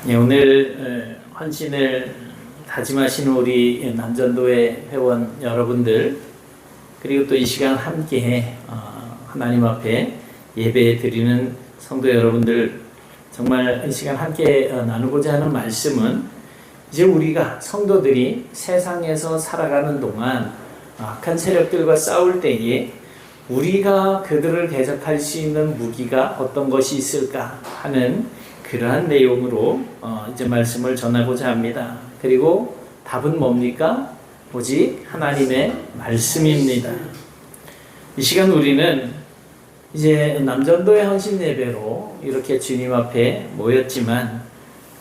네, 오늘 헌신을 다짐하신 우리 남전도회 회원 여러분들, 그리고 또 이 시간 함께 하나님 앞에 예배 드리는 성도 여러분들, 정말 이 시간 함께 나누고자 하는 말씀은, 이제 우리가 성도들이 세상에서 살아가는 동안 악한 세력들과 싸울 때에 우리가 그들을 대적할 수 있는 무기가 어떤 것이 있을까 하는 그러한 내용으로 이제 말씀을 전하고자 합니다. 그리고 답은 뭡니까? 오직 하나님의 말씀입니다. 이 시간 우리는 이제 남전도의 헌신 예배로 이렇게 주님 앞에 모였지만,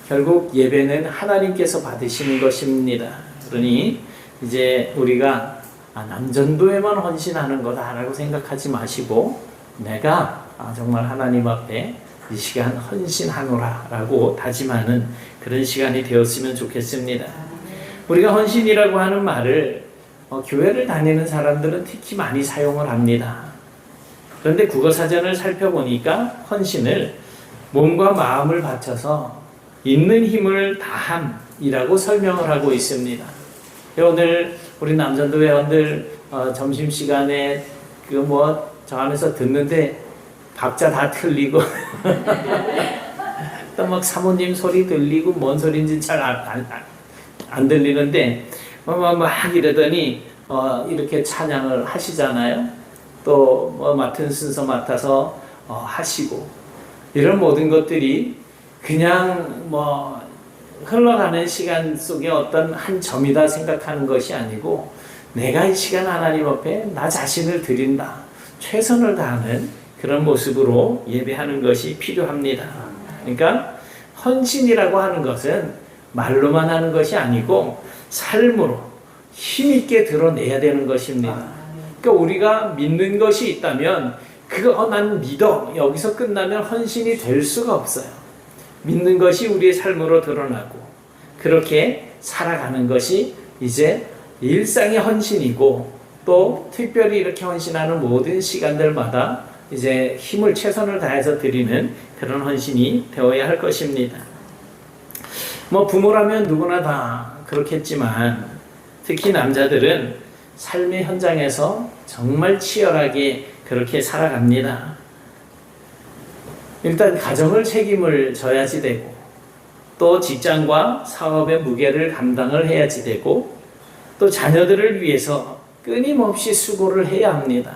결국 예배는 하나님께서 받으시는 것입니다. 그러니 이제 우리가 남전도에만 헌신하는 거다라고 생각하지 마시고, 내가 정말 하나님 앞에 이 시간 헌신하노라 라고 다짐하는 그런 시간이 되었으면 좋겠습니다. 우리가 헌신이라고 하는 말을 교회를 다니는 사람들은 특히 많이 사용을 합니다. 그런데 국어사전을 살펴보니까 헌신을 몸과 마음을 바쳐서 있는 힘을 다함이라고 설명을 하고 있습니다. 오늘 우리 남전도 회원들 점심시간에 저 안에서 듣는데 박자 다 틀리고 또 막 사모님 소리 들리고 뭔 소리인지 잘 안 들리는데 막 이러더니 이렇게 찬양을 하시잖아요. 또 맡은 순서 맡아서 하시고, 이런 모든 것들이 그냥 흘러가는 시간 속에 어떤 한 점이다 생각하는 것이 아니고, 내가 이 시간 하나님 앞에 나 자신을 드린다, 최선을 다하는 그런 모습으로 예배하는 것이 필요합니다. 그러니까 헌신이라고 하는 것은 말로만 하는 것이 아니고 삶으로 힘있게 드러내야 되는 것입니다. 그러니까 우리가 믿는 것이 있다면 난 믿어, 여기서 끝나면 헌신이 될 수가 없어요. 믿는 것이 우리의 삶으로 드러나고, 그렇게 살아가는 것이 이제 일상의 헌신이고, 또 특별히 이렇게 헌신하는 모든 시간들마다 이제 힘을 최선을 다해서 드리는 그런 헌신이 되어야 할 것입니다. 부모라면 누구나 다 그렇겠지만, 특히 남자들은 삶의 현장에서 정말 치열하게 그렇게 살아갑니다. 일단 가정을 책임을 져야지 되고, 또 직장과 사업의 무게를 감당을 해야지 되고, 또 자녀들을 위해서 끊임없이 수고를 해야 합니다.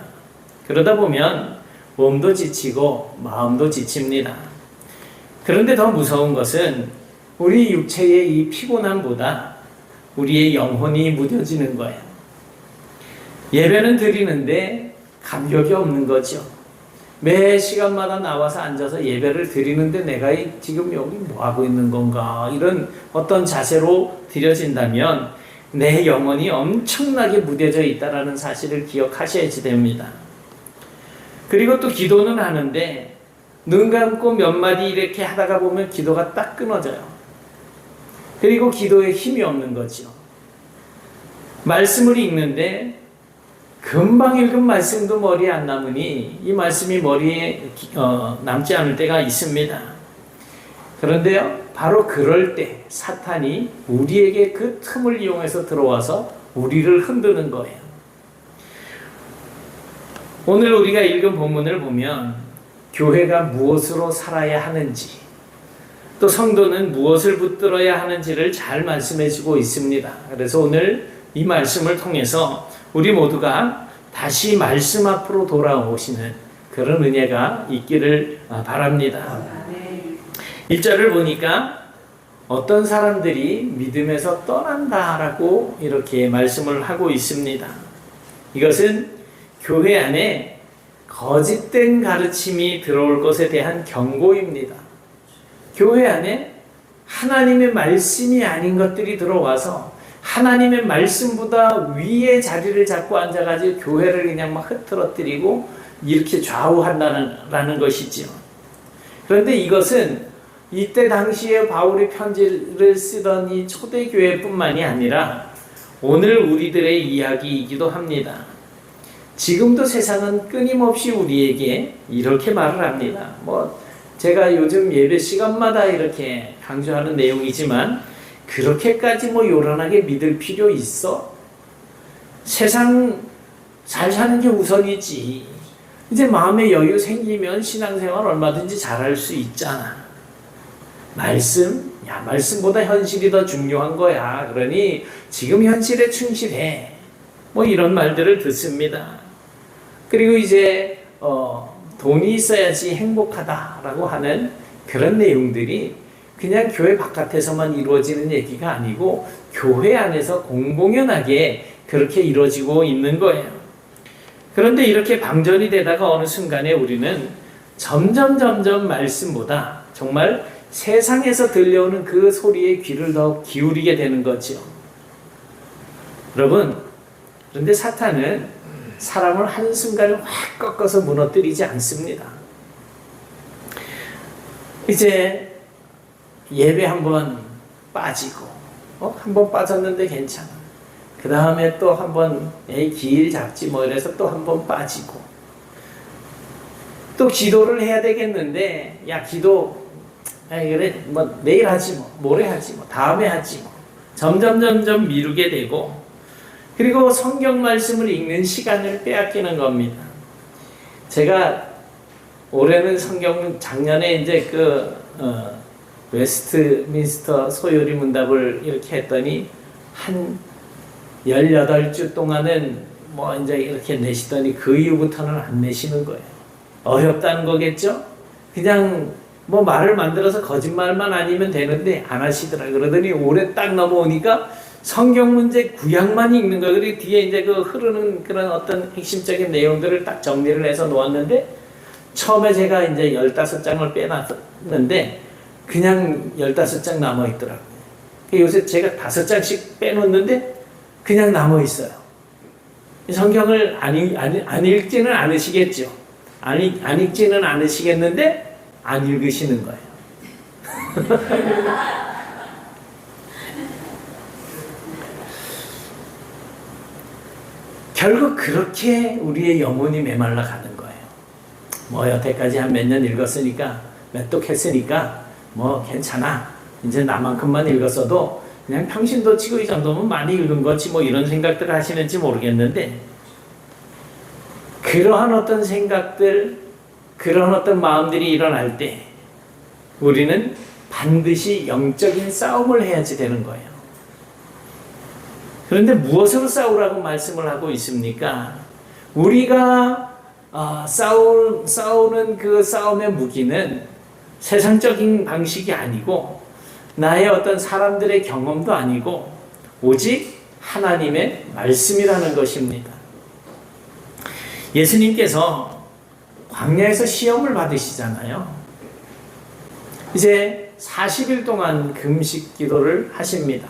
그러다 보면 몸도 지치고 마음도 지칩니다. 그런데 더 무서운 것은 우리 육체의 이 피곤함보다 우리의 영혼이 무뎌지는 거예요. 예배는 드리는데 감격이 없는 거죠. 매 시간마다 나와서 앉아서 예배를 드리는데 내가 지금 여기 뭐 하고 있는 건가, 이런 어떤 자세로 드려진다면 내 영혼이 엄청나게 무뎌져 있다는 사실을 기억하셔야지 됩니다. 그리고 또 기도는 하는데 눈 감고 몇 마디 이렇게 하다가 보면 기도가 딱 끊어져요. 그리고 기도에 힘이 없는 거죠. 말씀을 읽는데 금방 읽은 말씀도 머리에 안 남으니 이 말씀이 머리에 남지 않을 때가 있습니다. 그런데요, 바로 그럴 때 사탄이 우리에게 그 틈을 이용해서 들어와서 우리를 흔드는 거예요. 오늘 우리가 읽은 본문을 보면 교회가 무엇으로 살아야 하는지, 또 성도는 무엇을 붙들어야 하는지를 잘 말씀해 주고 있습니다. 그래서 오늘 이 말씀을 통해서 우리 모두가 다시 말씀 앞으로 돌아오시는 그런 은혜가 있기를 바랍니다. 1절을 보니까 어떤 사람들이 믿음에서 떠난다라고 이렇게 말씀을 하고 있습니다. 이것은 교회 안에 거짓된 가르침이 들어올 것에 대한 경고입니다. 교회 안에 하나님의 말씀이 아닌 것들이 들어와서 하나님의 말씀보다 위에 자리를 잡고 앉아가지고 교회를 그냥 막 흐트러뜨리고 이렇게 좌우한다는 것이지요. 그런데 이것은 이때 당시에 바울이 편지를 쓰던 이 초대교회뿐만이 아니라 오늘 우리들의 이야기이기도 합니다. 지금도 세상은 끊임없이 우리에게 이렇게 말을 합니다. 제가 요즘 예배 시간마다 이렇게 강조하는 내용이지만 그렇게까지 뭐 요란하게 믿을 필요 있어? 세상 잘 사는 게 우선이지. 이제 마음의 여유 생기면 신앙생활 얼마든지 잘할 수 있잖아. 말씀보다 현실이 더 중요한 거야. 그러니 지금 현실에 충실해. 뭐 이런 말들을 듣습니다. 그리고 이제 돈이 있어야지 행복하다라고 하는 그런 내용들이 그냥 교회 바깥에서만 이루어지는 얘기가 아니고 교회 안에서 공공연하게 그렇게 이루어지고 있는 거예요. 그런데 이렇게 방전이 되다가 어느 순간에 우리는 점점 말씀보다 정말 세상에서 들려오는 그 소리에 귀를 더 기울이게 되는 거죠. 여러분, 그런데 사탄은 사람을 한순간에 확 꺾어서 무너뜨리지 않습니다. 이제 예배 한번 빠지고 한번 빠졌는데 괜찮아. 그 다음에 또 한번 길 잡지 뭐 이래서 또 한번 빠지고 또 기도를 해야 되겠는데 야 기도 그래 뭐 내일 하지 뭐 모레 하지 뭐 다음에 하지 뭐 점점 미루게 되고 그리고 성경 말씀을 읽는 시간을 빼앗기는 겁니다. 제가 올해는 작년에 이제 웨스트민스터 소요리 문답을 이렇게 했더니 한 18주 동안은 뭐 이제 이렇게 내시더니 그 이후부터는 안 내시는 거예요. 어렵다는 거겠죠? 그냥 뭐 말을 만들어서 거짓말만 아니면 되는데 안 하시더라. 그러더니 올해 딱 넘어오니까 성경 문제 구약만 읽는 거예요. 그리고 뒤에 이제 그 흐르는 그런 어떤 핵심적인 내용들을 딱 정리를 해서 놓았는데 처음에 제가 이제 15장을 빼놨는데 그냥 15장 남아있더라고요. 요새 제가 5장씩 빼놓는데 그냥 남아있어요. 성경을 안 읽지는 않으시겠죠. 안 읽지는 않으시겠는데 안 읽으시는 거예요. 결국 그렇게 우리의 영혼이 메말라 가는 거예요. 뭐 여태까지 한 몇 년 읽었으니까 몇 독 했으니까 뭐 괜찮아. 이제 나만큼만 읽었어도 그냥 평신도 치고 이 정도면 많이 읽은 거지 뭐 이런 생각들을 하시는지 모르겠는데 그러한 어떤 생각들, 그런 어떤 마음들이 일어날 때 우리는 반드시 영적인 싸움을 해야지 되는 거예요. 그런데 무엇으로 싸우라고 말씀을 하고 있습니까? 우리가 싸우는 그 싸움의 무기는 세상적인 방식이 아니고 나의 어떤 사람들의 경험도 아니고 오직 하나님의 말씀이라는 것입니다. 예수님께서 광야에서 시험을 받으시잖아요. 이제 40일 동안 금식 기도를 하십니다.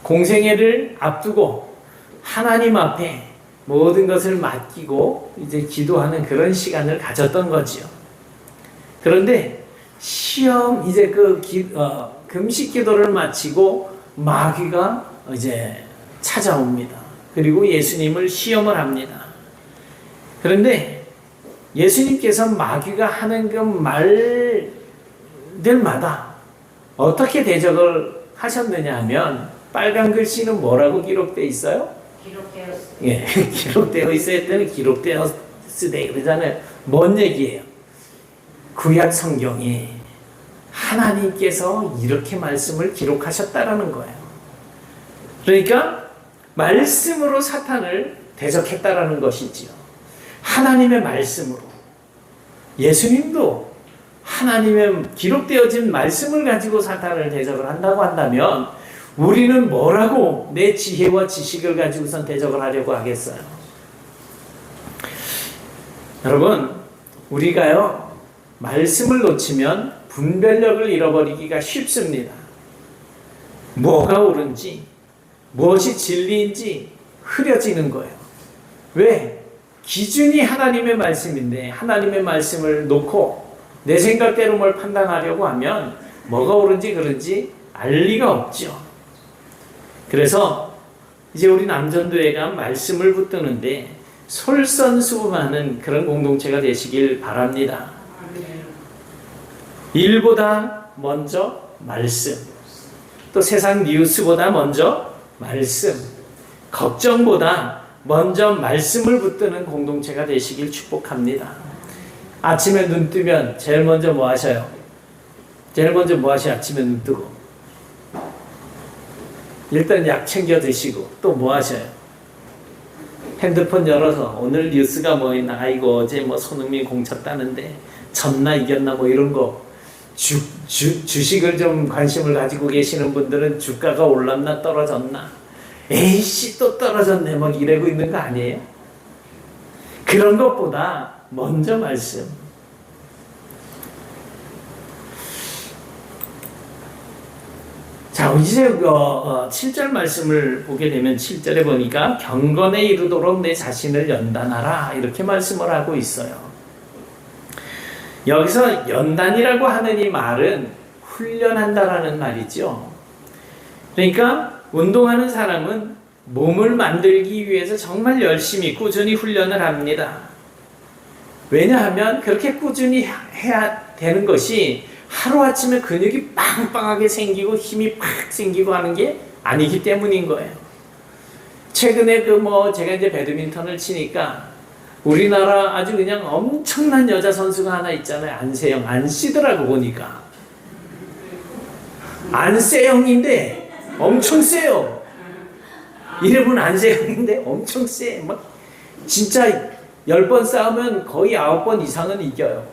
공생애를 앞두고 하나님 앞에 모든 것을 맡기고 이제 기도하는 그런 시간을 가졌던 거지요. 그런데 이제 금식 기도를 마치고 마귀가 이제 찾아옵니다. 그리고 예수님을 시험을 합니다. 그런데 예수님께서 마귀가 하는 그 말들마다 어떻게 대적을 하셨느냐 하면 빨간 글씨는 뭐라고 기록되어 있어요? 기록되었으되. 예, 기록되어 있어야 했더니 기록되었으되 그러잖아요. 뭔 얘기예요? 구약 성경에 하나님께서 이렇게 말씀을 기록하셨다라는 거예요. 그러니까 말씀으로 사탄을 대적했다라는 것이지요. 하나님의 말씀으로. 예수님도 하나님의 기록되어진 말씀을 가지고 사탄을 대적을 한다고 한다면 우리는 뭐라고 내 지혜와 지식을 가지고선 대적을 하려고 하겠어요? 여러분, 우리가요 말씀을 놓치면 분별력을 잃어버리기가 쉽습니다. 뭐가 옳은지 무엇이 진리인지 흐려지는 거예요. 왜? 기준이 하나님의 말씀인데 하나님의 말씀을 놓고 내 생각대로 뭘 판단하려고 하면 뭐가 옳은지 그른지 알 리가 없죠. 그래서 이제 우리 남전도회가 말씀을 붙드는데 솔선수범하는 그런 공동체가 되시길 바랍니다. 일보다 먼저 말씀. 또 세상 뉴스보다 먼저 말씀. 걱정보다 먼저 말씀을 붙드는 공동체가 되시길 축복합니다. 아침에 눈 뜨면 제일 먼저 뭐 하셔요? 제일 먼저 뭐 하셔요? 아침에 눈 뜨고 일단 약 챙겨 드시고 또 뭐 하셔요? 핸드폰 열어서 오늘 뉴스가 뭐 있나? 아이고 어제 뭐 손흥민 공 쳤다는데 졌나 이겼나 뭐 이런 거. 주식을 좀 관심을 가지고 계시는 분들은 주가가 올랐나 떨어졌나? 에이씨 또 떨어졌네 막 이러고 있는 거 아니에요? 그런 것보다 먼저 말씀. 자, 이제 7절 말씀을 보게 되면 7절에 보니까 경건에 이르도록 내 자신을 연단하라 이렇게 말씀을 하고 있어요. 여기서 연단이라고 하는 이 말은 훈련한다라는 말이죠. 그러니까 운동하는 사람은 몸을 만들기 위해서 정말 열심히 꾸준히 훈련을 합니다. 왜냐하면 그렇게 꾸준히 해야 되는 것이 하루아침에 근육이 빵빵하게 생기고 힘이 팍 생기고 하는 게 아니기 때문인 거예요. 최근에 제가 이제 배드민턴을 치니까 우리나라 아주 그냥 엄청난 여자 선수가 하나 있잖아요. 안세영. 안씨더라고 보니까. 안세영인데 엄청 세요. 이름은 안세영인데 엄청 세. 막 진짜 10번 싸우면 거의 9번 이상은 이겨요.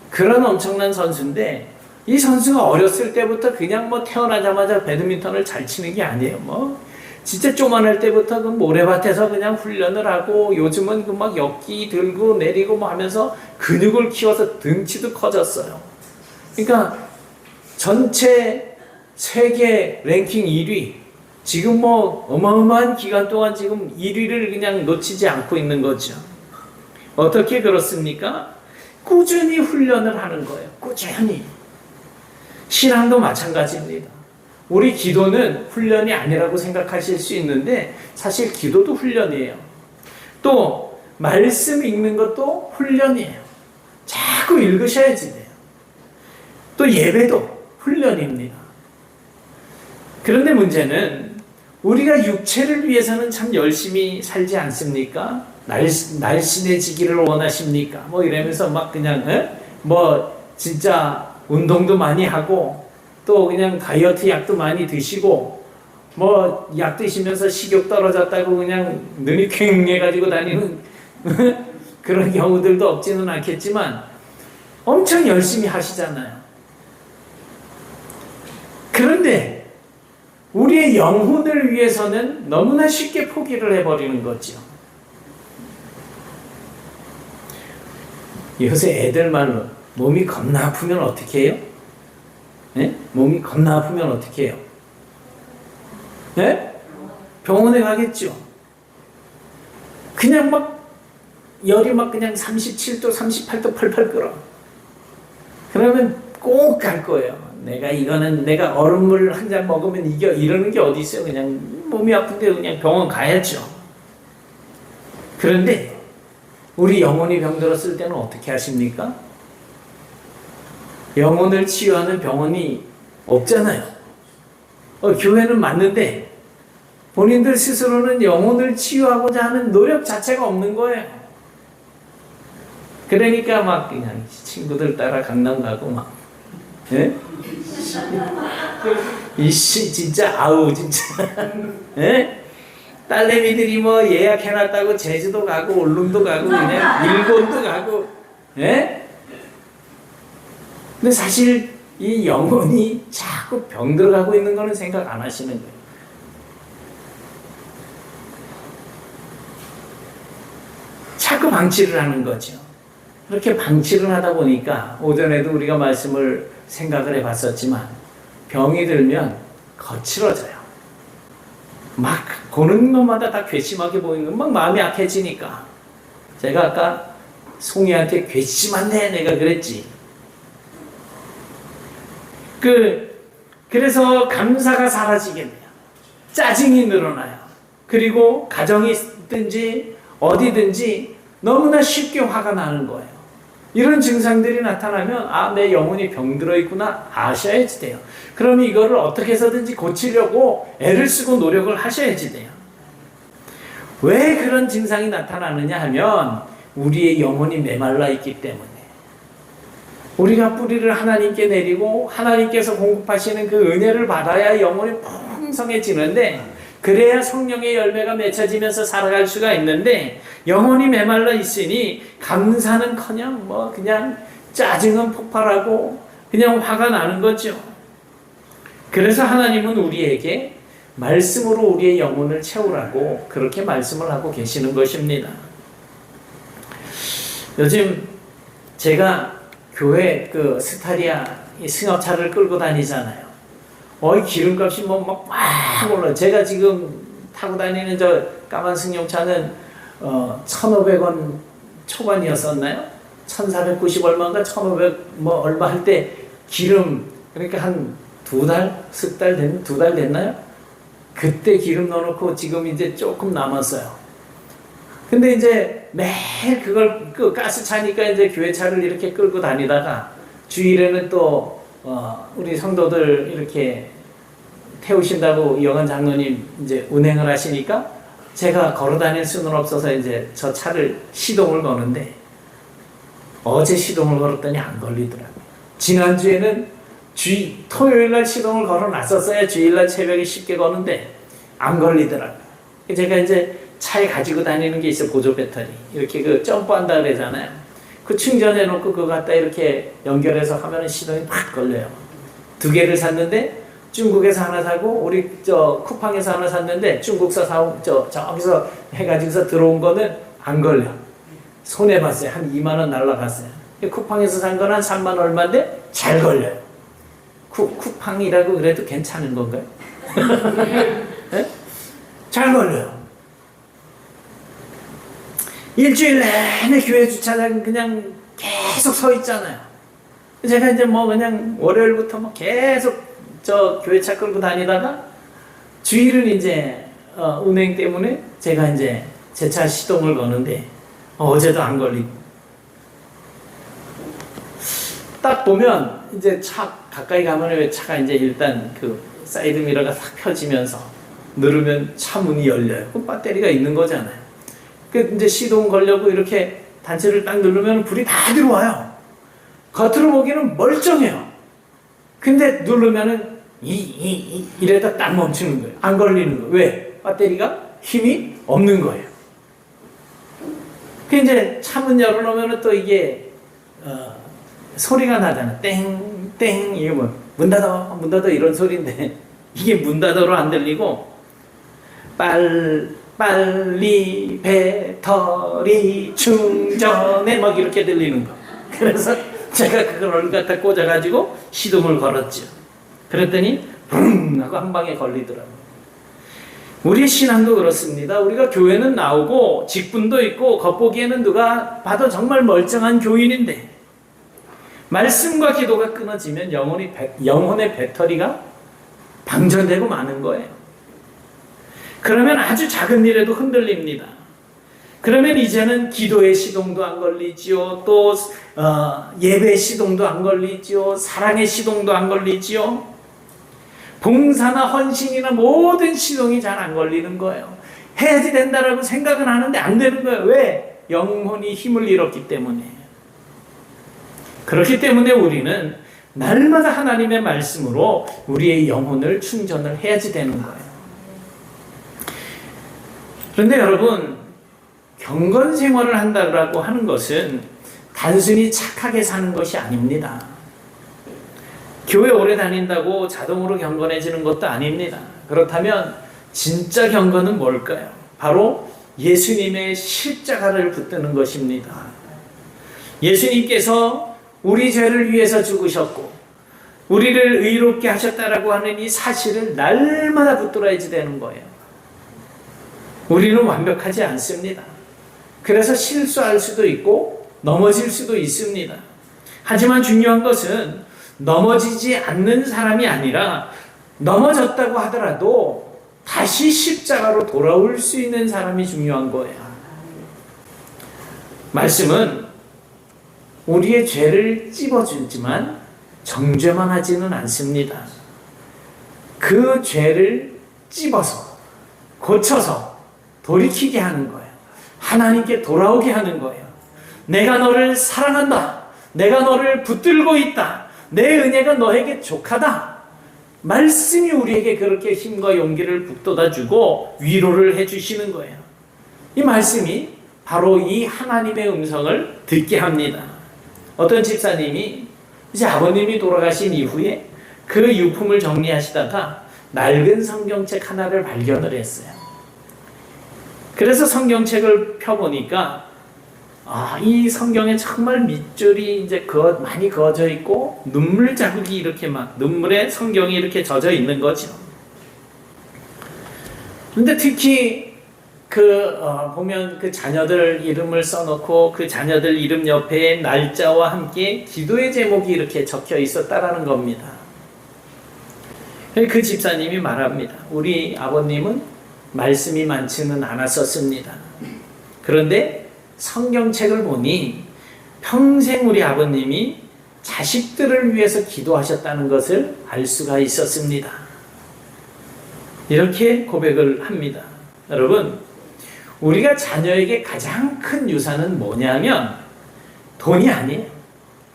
그런 엄청난 선수인데 이 선수가 어렸을 때부터 그냥 태어나자마자 배드민턴을 잘 치는 게 아니에요. 진짜 쪼만할 때부터 모래밭에서 그냥 훈련을 하고 요즘은 역기 들고 내리고 하면서 근육을 키워서 등치도 커졌어요. 그러니까 전체 세계 랭킹 1위. 지금 어마어마한 기간 동안 지금 1위를 그냥 놓치지 않고 있는 거죠. 어떻게 그렇습니까? 꾸준히 훈련을 하는 거예요. 꾸준히. 신앙도 마찬가지입니다. 우리 기도는 훈련이 아니라고 생각하실 수 있는데 사실 기도도 훈련이에요. 또 말씀 읽는 것도 훈련이에요. 자꾸 읽으셔야지 돼요. 또 예배도 훈련입니다. 그런데 문제는 우리가 육체를 위해서는 참 열심히 살지 않습니까? 날씬해지기를 원하십니까? 이러면서 그냥 진짜 운동도 많이 하고 또 그냥 다이어트 약도 많이 드시고 약 드시면서 식욕 떨어졌다고 그냥 눈이 퀭해가지고 다니는 그런 경우들도 없지는 않겠지만 엄청 열심히 하시잖아요. 그런데 우리의 영혼을 위해서는 너무나 쉽게 포기를 해버리는 거죠. 요새 애들 말로 몸이 겁나 아프면 어떻게 해요? 네? 몸이 겁나 아프면 어떻게 해요? 네? 병원에 가겠죠. 그냥 열이 그냥 37도, 38도 펄펄 끓어. 그러면 꼭 갈 거예요. 내가 얼음물 한 잔 먹으면 이겨. 이러는 게 어디 있어요? 그냥 몸이 아픈데 그냥 병원 가야죠. 그런데 우리 영혼이 병들었을 때는 어떻게 하십니까? 영혼을 치유하는 병원이 없잖아요. 교회는 맞는데 본인들 스스로는 영혼을 치유하고자 하는 노력 자체가 없는 거예요. 그러니까 그냥 친구들 따라 강남 가고 예? 이씨 진짜 아우 진짜 예? 딸내미들이 예약해놨다고 제주도 가고 울릉도 가고 그냥 일본도 가고 예? 근데 사실 이 영혼이 자꾸 병들어가고 있는 거는 생각 안 하시는 거예요. 자꾸 방치를 하는 거죠. 그렇게 방치를 하다 보니까 오전에도 우리가 말씀을 생각을 해봤었지만 병이 들면 거칠어져요. 보는 것마다 다 괘씸하게 보이는 거 마음이 약해지니까. 제가 아까 송이한테 괘씸한데 내가 그랬지. 그래서 감사가 사라지게 돼요. 짜증이 늘어나요. 그리고 가정이 있든지 어디든지 너무나 쉽게 화가 나는 거예요. 이런 증상들이 나타나면 내 영혼이 병들어 있구나 아셔야지 돼요. 그럼 이거를 어떻게 해서든지 고치려고 애를 쓰고 노력을 하셔야지 돼요. 왜 그런 증상이 나타나느냐 하면 우리의 영혼이 메말라 있기 때문에, 우리가 뿌리를 하나님께 내리고 하나님께서 공급하시는 그 은혜를 받아야 영혼이 풍성해지는데, 그래야 성령의 열매가 맺혀지면서 살아갈 수가 있는데, 영혼이 메말라 있으니 감사는커녕 그냥 짜증은 폭발하고 그냥 화가 나는 거죠. 그래서 하나님은 우리에게 말씀으로 우리의 영혼을 채우라고 그렇게 말씀을 하고 계시는 것입니다. 요즘 제가 교회 그 스타리아 승합차를 끌고 다니잖아요. 기름값이 막 올라. 제가 지금 타고 다니는 저 까만 승용차는 1,500원 초반이었었나요? 1,490 얼마인가 1,500 얼마 할 때 기름, 그러니까 한 두 달 됐나요? 그때 기름 넣어놓고 지금 이제 조금 남았어요. 근데 이제 매일 그걸 가스 차니까 이제 교회 차를 이렇게 끌고 다니다가 주일에는 또 우리 성도들 이렇게 태우신다고 영원 장로님 이제 운행을 하시니까 제가 걸어 다닐 수는 없어서 이제 저 차를 시동을 거는데, 어제 시동을 걸었더니 안 걸리더라고요. 지난주에는 토요일날 시동을 걸어 놨었어야 주일날 새벽에 쉽게 거는데 안 걸리더라고요. 제가 이제 차에 가지고 다니는 게 있어, 보조 배터리. 이렇게 그 점프한다 그러잖아요. 그 충전해 놓고 그거 갖다 이렇게 연결해서 하면 시동이 팍 걸려요. 2개를 샀는데 중국에서 하나 사고 우리 쿠팡에서 하나 샀는데 중국서 저기서 해가지고서 들어온 거는 안 걸려. 손해 봤어요. 한 2만 원 날라갔어요. 쿠팡에서 산 건 한 3만 얼마인데 잘 걸려요. 쿠팡이라고 그래도 괜찮은 건가요? 네? 잘 걸려요. 일주일 내내 교회 주차장 그냥 계속 서 있잖아요. 제가 이제 그냥 월요일부터 계속 저 교회차 끌고 다니다가 주일은 이제 운행 때문에 제가 이제 제 차 시동을 거는데 어제도 안 걸리고, 딱 보면 이제 차 가까이 가면 왜 차가 이제 일단 그 사이드 미러가 싹 펴지면서 누르면 차 문이 열려요. 그 배터리가 있는 거잖아요. 그 이제 시동 걸려고 이렇게 단체를 딱 누르면 불이 다 들어와요. 겉으로 보기에는 멀쩡해요. 근데 누르면은 이래다 딱 멈추는 거예요. 안 걸리는 거예요. 왜? 배터리가 힘이 없는 거예요. 그 이제 차문 열어놓으면 또 이게 소리가 나잖아. 땡땡. 이게 문 닫아 이런 소리인데 이게 문 닫아로 안 들리고 빨리 배터리 충전해 이렇게 들리는 거. 그래서 제가 그걸 갖다 꽂아가지고 시동을 걸었죠. 그랬더니 붕 하고 한 방에 걸리더라고요. 우리 신앙도 그렇습니다. 우리가 교회는 나오고 직분도 있고 겉보기에는 누가 봐도 정말 멀쩡한 교인인데 말씀과 기도가 끊어지면 영혼의 배터리가 방전되고 마는 거예요. 그러면 아주 작은 일에도 흔들립니다. 그러면 이제는 기도의 시동도 안 걸리지요. 또 예배 시동도 안 걸리지요. 사랑의 시동도 안 걸리지요. 봉사나 헌신이나 모든 시동이 잘 안 걸리는 거예요. 해야지 된다라고 생각은 하는데 안 되는 거예요. 왜? 영혼이 힘을 잃었기 때문에. 그렇기 때문에 우리는 날마다 하나님의 말씀으로 우리의 영혼을 충전을 해야지 되는 거예요. 그런데 여러분, 경건 생활을 한다고 하는 것은 단순히 착하게 사는 것이 아닙니다. 교회 오래 다닌다고 자동으로 경건해지는 것도 아닙니다. 그렇다면 진짜 경건은 뭘까요? 바로 예수님의 십자가를 붙드는 것입니다. 예수님께서 우리 죄를 위해서 죽으셨고 우리를 의롭게 하셨다라고 하는 이 사실을 날마다 붙들어야지 되는 거예요. 우리는 완벽하지 않습니다. 그래서 실수할 수도 있고 넘어질 수도 있습니다. 하지만 중요한 것은 넘어지지 않는 사람이 아니라 넘어졌다고 하더라도 다시 십자가로 돌아올 수 있는 사람이 중요한 거예요. 말씀은 우리의 죄를 찝어주지만 정죄만 하지는 않습니다. 그 죄를 찝어서 고쳐서 돌이키게 하는 거예요. 하나님께 돌아오게 하는 거예요. 내가 너를 사랑한다. 내가 너를 붙들고 있다. 내 은혜가 너에게 족하다. 말씀이 우리에게 그렇게 힘과 용기를 북돋아주고 위로를 해주시는 거예요. 이 말씀이 바로 이 하나님의 음성을 듣게 합니다. 어떤 집사님이 이제 아버님이 돌아가신 이후에 그 유품을 정리하시다가 낡은 성경책 하나를 발견을 했어요. 그래서 성경책을 펴보니까 이 성경에 정말 밑줄이 이제 많이 그어져 있고 눈물 자국이 이렇게 막 눈물에 성경이 이렇게 젖어 있는 거죠. 근데 특히 보면 그 자녀들 이름을 써놓고 그 자녀들 이름 옆에 날짜와 함께 기도의 제목이 이렇게 적혀 있었다라는 겁니다. 그 집사님이 말합니다. 우리 아버님은 말씀이 많지는 않았었습니다. 그런데 성경책을 보니 평생 우리 아버님이 자식들을 위해서 기도하셨다는 것을 알 수가 있었습니다. 이렇게 고백을 합니다. 여러분, 우리가 자녀에게 가장 큰 유산은 뭐냐면 돈이 아니에요.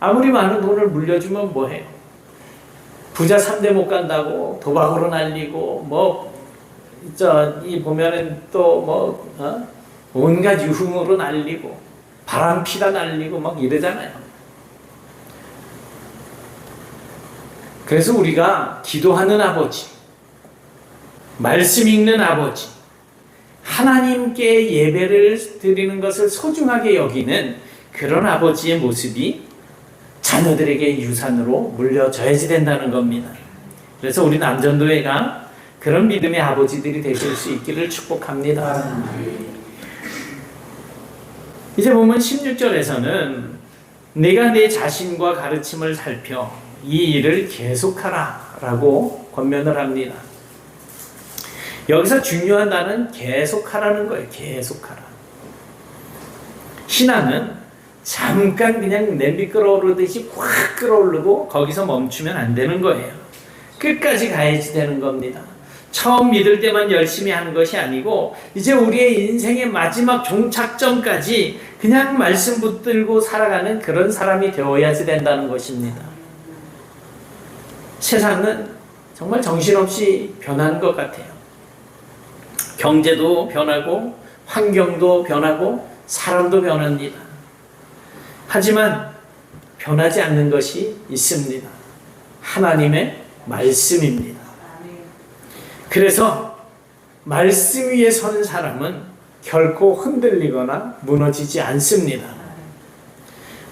아무리 많은 돈을 물려주면 뭐해요? 부자 3대 못 간다고 도박으로 날리고 보면은 또 온갖 유흥으로 날리고 바람 피다 날리고 막 이러잖아요. 그래서 우리가 기도하는 아버지, 말씀 읽는 아버지, 하나님께 예배를 드리는 것을 소중하게 여기는 그런 아버지의 모습이 자녀들에게 유산으로 물려져야지 된다는 겁니다. 그래서 우리 남전도회가 그런 믿음의 아버지들이 되실 수 있기를 축복합니다. 이제 보면 16절에서는 내가 내 자신과 가르침을 살펴 이 일을 계속하라 라고 권면을 합니다. 여기서 중요한 단어는 계속하라는 거예요. 계속하라. 신앙은 잠깐 그냥 냄비 끓어오르듯이 확 끓어오르고 거기서 멈추면 안 되는 거예요. 끝까지 가야지 되는 겁니다. 처음 믿을 때만 열심히 하는 것이 아니고 이제 우리의 인생의 마지막 종착점까지 그냥 말씀 붙들고 살아가는 그런 사람이 되어야지 된다는 것입니다. 세상은 정말 정신없이 변하는 것 같아요. 경제도 변하고 환경도 변하고 사람도 변합니다. 하지만 변하지 않는 것이 있습니다. 하나님의 말씀입니다. 그래서 말씀 위에 선 사람은 결코 흔들리거나 무너지지 않습니다.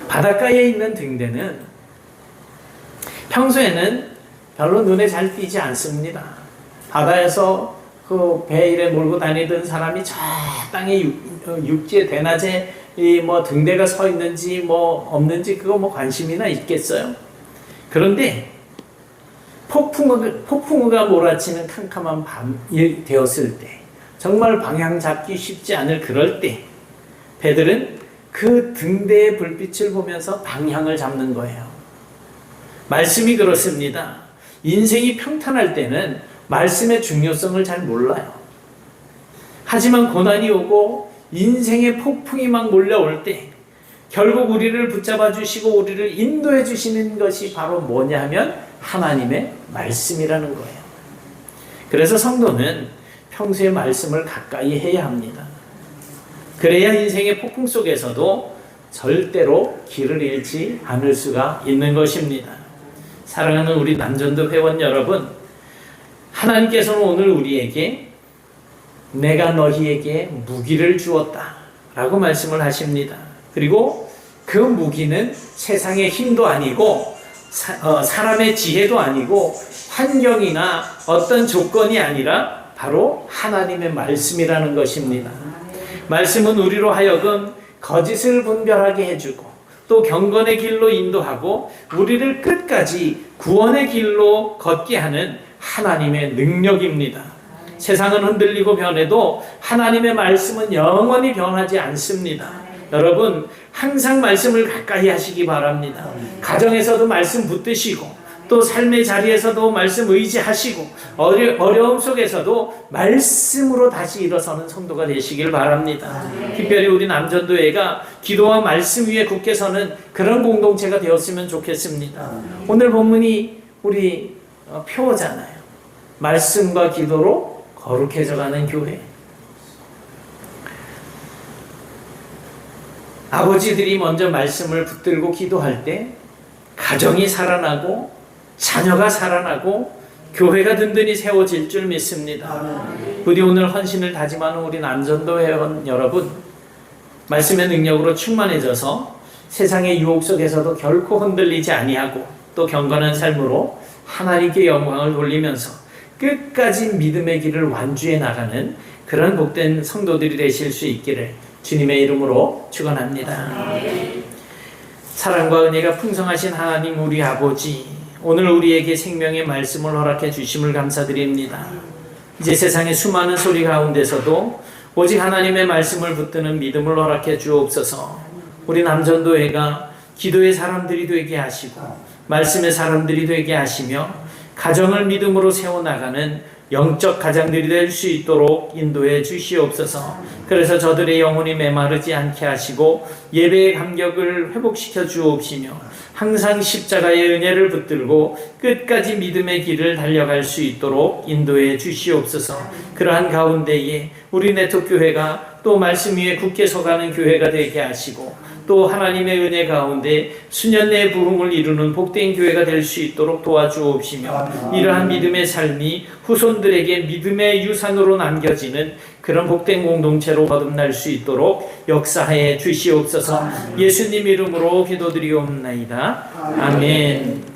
바닷가에 있는 등대는 평소에는 별로 눈에 잘 띄지 않습니다. 바다에서 그 배 이래 몰고 다니던 사람이 저 땅에 육지에 대낮에 등대가 서 있는지 없는지 그거 관심이나 있겠어요? 그런데 폭풍우가 몰아치는 캄캄한 밤이 되었을 때, 정말 방향 잡기 쉽지 않을 그럴 때 배들은 그 등대의 불빛을 보면서 방향을 잡는 거예요. 말씀이 그렇습니다. 인생이 평탄할 때는 말씀의 중요성을 잘 몰라요. 하지만 고난이 오고 인생의 폭풍이 막 몰려올 때 결국 우리를 붙잡아 주시고 우리를 인도해 주시는 것이 바로 뭐냐 하면 하나님의 말씀이라는 거예요. 그래서 성도는 평소에 말씀을 가까이 해야 합니다. 그래야 인생의 폭풍 속에서도 절대로 길을 잃지 않을 수가 있는 것입니다. 사랑하는 우리 남전도 회원 여러분, 하나님께서는 오늘 우리에게 내가 너희에게 무기를 주었다 라고 말씀을 하십니다. 그리고 그 무기는 세상의 힘도 아니고 사람의 지혜도 아니고 환경이나 어떤 조건이 아니라 바로 하나님의 말씀이라는 것입니다. 말씀은 우리로 하여금 거짓을 분별하게 해주고 또 경건의 길로 인도하고 우리를 끝까지 구원의 길로 걷게 하는 하나님의 능력입니다. 세상은 흔들리고 변해도 하나님의 말씀은 영원히 변하지 않습니다. 여러분, 항상 말씀을 가까이 하시기 바랍니다. 가정에서도 말씀 붙드시고 또 삶의 자리에서도 말씀 의지하시고 어려움 속에서도 말씀으로 다시 일어서는 성도가 되시길 바랍니다. 특별히 우리 남전도회가 기도와 말씀 위에 굳게 서는 그런 공동체가 되었으면 좋겠습니다. 오늘 본문이 우리 표어잖아요. 말씀과 기도로 거룩해져가는 교회. 아버지들이 먼저 말씀을 붙들고 기도할 때 가정이 살아나고 자녀가 살아나고 교회가 든든히 세워질 줄 믿습니다. 부디 오늘 헌신을 다짐하는 우리 남전도 회원 여러분, 말씀의 능력으로 충만해져서 세상의 유혹 속에서도 결코 흔들리지 아니하고 또 경건한 삶으로 하나님께 영광을 돌리면서 끝까지 믿음의 길을 완주해 나가는 그런 복된 성도들이 되실 수 있기를 주님의 이름으로 축원합니다. 사랑과 은혜가 풍성하신 하나님 우리 아버지, 오늘 우리에게 생명의 말씀을 허락해 주심을 감사드립니다. 이제 세상의 수많은 소리 가운데서도 오직 하나님의 말씀을 붙드는 믿음을 허락해 주옵소서. 우리 남전도회가 기도의 사람들이 되게 하시고 말씀의 사람들이 되게 하시며 가정을 믿음으로 세워나가는 영적 가장들이 될 수 있도록 인도해 주시옵소서. 그래서 저들의 영혼이 메마르지 않게 하시고 예배의 감격을 회복시켜 주옵시며 항상 십자가의 은혜를 붙들고 끝까지 믿음의 길을 달려갈 수 있도록 인도해 주시옵소서. 그러한 가운데에 우리 네트교회가 또 말씀 위에 굳게 서가는 교회가 되게 하시고 또 하나님의 은혜 가운데 수년내 부흥을 이루는 복된 교회가 될 수 있도록 도와주옵시며 이러한 믿음의 삶이 후손들에게 믿음의 유산으로 남겨지는 그런 복된 공동체로 거듭날 수 있도록 역사해 주시옵소서. 예수님 이름으로 기도드리옵나이다. 아멘.